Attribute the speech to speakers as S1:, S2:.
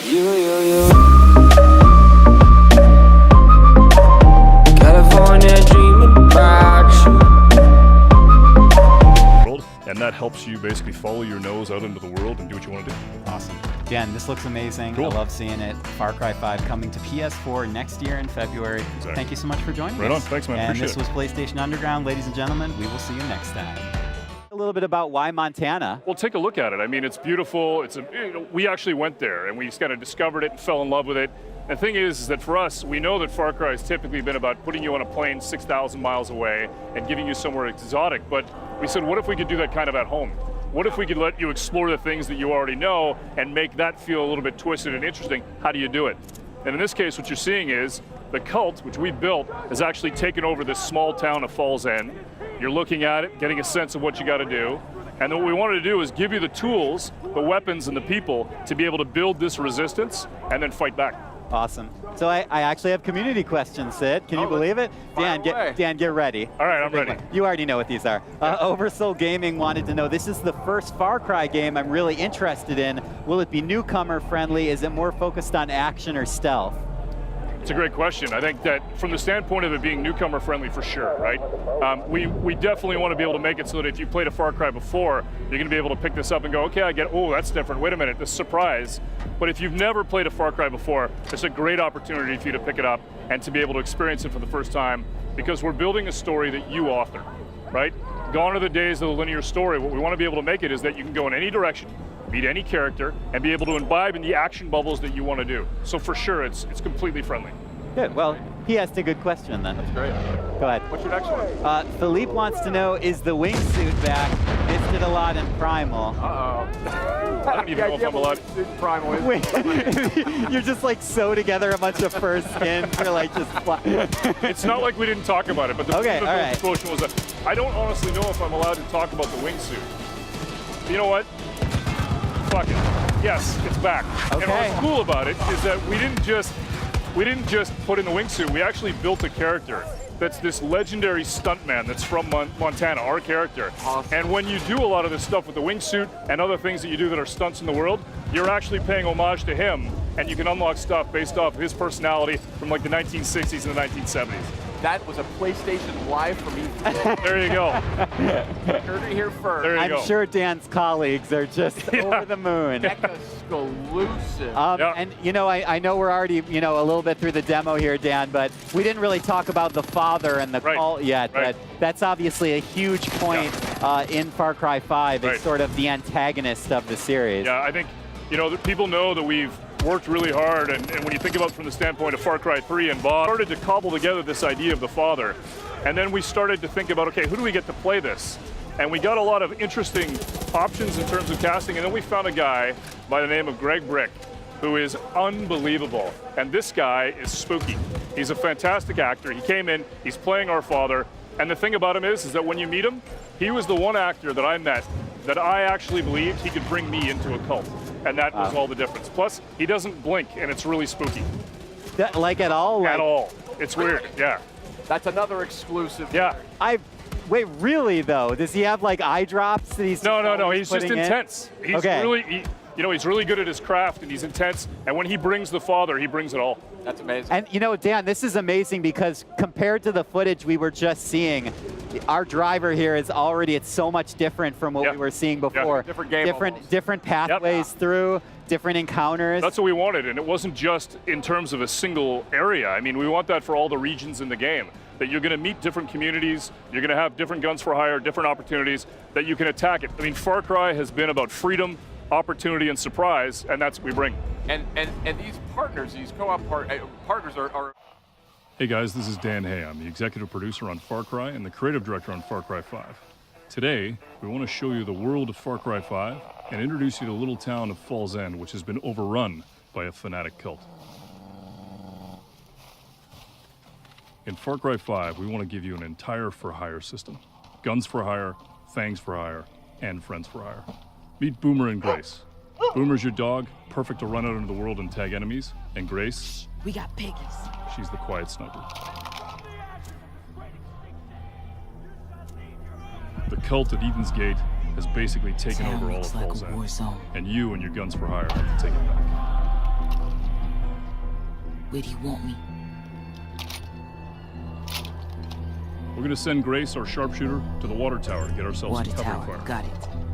S1: You. California dreaming about you.
S2: And that helps you basically follow your nose out into the world and do what you want to do.
S3: Awesome. Dan, this looks amazing.
S2: Cool.
S3: I love seeing it. Far Cry 5 coming to PS4 next year in February.
S2: Exactly.
S3: Thank you so much for joining us.
S2: Right on. Thanks, man.
S3: And
S2: Appreciate
S3: this
S2: it.
S3: was PlayStation Underground. Ladies and gentlemen, we will see you next time. A little bit about why Montana.
S2: Well, take a look at it. I mean, it's beautiful. We actually went there and we just kind of discovered it and fell in love with it. The thing is that for us, we know that Far Cry has typically been about putting you on a plane 6,000 miles away and giving you somewhere exotic. But we said, what if we could do that kind of at home? What if we could let you explore the things that you already know and make that feel a little bit twisted and interesting? How do you do it? And in this case, what you're seeing is the cult, which we built, has actually taken over this small town of Falls End. You're looking at it, getting a sense of what you got to do. And then what we wanted to do is give you the tools, the weapons, and the people to be able to build this resistance and then fight back.
S3: Awesome. So I actually have community questions, Sid. Can you believe it? Dan, get ready.
S2: All right, I'm ready.
S3: You already know what these are. Oversoul Gaming wanted to know, this is the first Far Cry game I'm really interested in. Will it be newcomer friendly? Is it more focused on action or stealth?
S2: It's a great question. I think that from the standpoint of it being newcomer friendly, for sure, right? We definitely want to be able to make it so that if you played a Far Cry before, you're going to be able to pick this up and go, okay, I get, oh, that's different. Wait a minute, this surprise. But if you've never played a Far Cry before, it's a great opportunity for you to pick it up and to be able to experience it for the first time, because we're building a story that you author, right? Gone are the days of the linear story. What we want to be able to make it is that you can go in any direction, meet any character, and be able to imbibe in the action bubbles that you want to do. So for sure, it's completely friendly.
S3: Good. Well, he asked a good question then.
S4: That's great.
S3: Go ahead.
S4: What's your next one?
S3: Philippe wants to know, is the wingsuit back? Missed it a lot in Primal.
S4: Uh-oh.
S2: I don't even know if I'm allowed.
S4: Primal is.
S3: Wait, you're just like sew together a bunch of fur skins or like just
S2: It's not like we didn't talk about it, but the
S3: okay, all right.
S2: disclosure was that I don't honestly know if I'm allowed to talk about the wingsuit. You know what? Fuck it. Yes, it's back.
S3: Okay.
S2: And what's cool about it is that we didn't just put in the wingsuit. We actually built a character that's this legendary stuntman that's from Montana, our character.
S4: Awesome.
S2: And when you do a lot of this stuff with the wingsuit and other things that you do that are stunts in the world, you're actually paying homage to him, and you can unlock stuff based off of his personality from like the 1960s and the 1970s.
S4: That was a PlayStation Live for me.
S2: There you go.
S4: Heard it here first.
S2: There you go.
S3: I'm sure Dan's colleagues are just over the moon.
S4: Exclusive.
S3: And you know, I know we're already, you know, a little bit through the demo here, Dan, but we didn't really talk about the father and the cult yet.
S2: Right.
S3: But that's obviously a huge point in Far Cry 5. It's sort of the antagonist of the series.
S2: Yeah, I think, you know, people know that we've worked really hard, and when you think about it from the standpoint of Far Cry 3 and Bob, started to cobble together this idea of the father. And then we started to think about, okay, who do we get to play this? And we got a lot of interesting options in terms of casting, and then we found a guy by the name of Greg Brick, who is unbelievable. And this guy is spooky. He's a fantastic actor. He came in, he's playing our father, and the thing about him is that when you meet him, he was the one actor that I met that I actually believed he could bring me into a cult. And that was all the difference. Plus, he doesn't blink, and it's really spooky.
S3: Like at all?
S2: At all. It's weird, yeah.
S4: That's another exclusive.
S2: Yeah.
S3: Wait, really though? Does he have like eye drops that he's
S2: No. He's just
S3: in?
S2: intense. He's
S3: okay.
S2: really, he's really good at his craft, and he's intense. And when he brings the father, he brings it all.
S4: That's amazing.
S3: And you know, Dan, this is amazing because compared to the footage we were just seeing, our driver here is already, it's so much different from what we were seeing before.
S4: Different game
S3: different pathways through, different encounters.
S2: That's what we wanted, and it wasn't just in terms of a single area. I mean, we want that for all the regions in the game, that you're gonna meet different communities, you're gonna have different guns for hire, different opportunities, that you can attack it. I mean, Far Cry has been about freedom, opportunity, and surprise, and that's what we bring.
S4: And these partners, these co-op partners are...
S2: Hey guys, this is Dan Hay. I'm the executive producer on Far Cry and the creative director on Far Cry 5. Today, we want to show you the world of Far Cry 5 and introduce you to the little town of Falls End, which has been overrun by a fanatic cult. In Far Cry 5, we want to give you an entire for-hire system. Guns for hire, fangs for hire, and friends for hire. Meet Boomer and Grace. Boomer's your dog, perfect to run out into the world and tag enemies. And Grace?
S5: We got piggies.
S2: She's the quiet sniper. The cult at Eden's Gate has basically taken over all of Falls End. And you and your guns for hire have to take it back.
S5: Where do you want me?
S2: We're going to send Grace, our sharpshooter, to the water tower to get ourselves
S5: Water
S2: some cover
S5: tower.
S2: fire.
S5: Got it.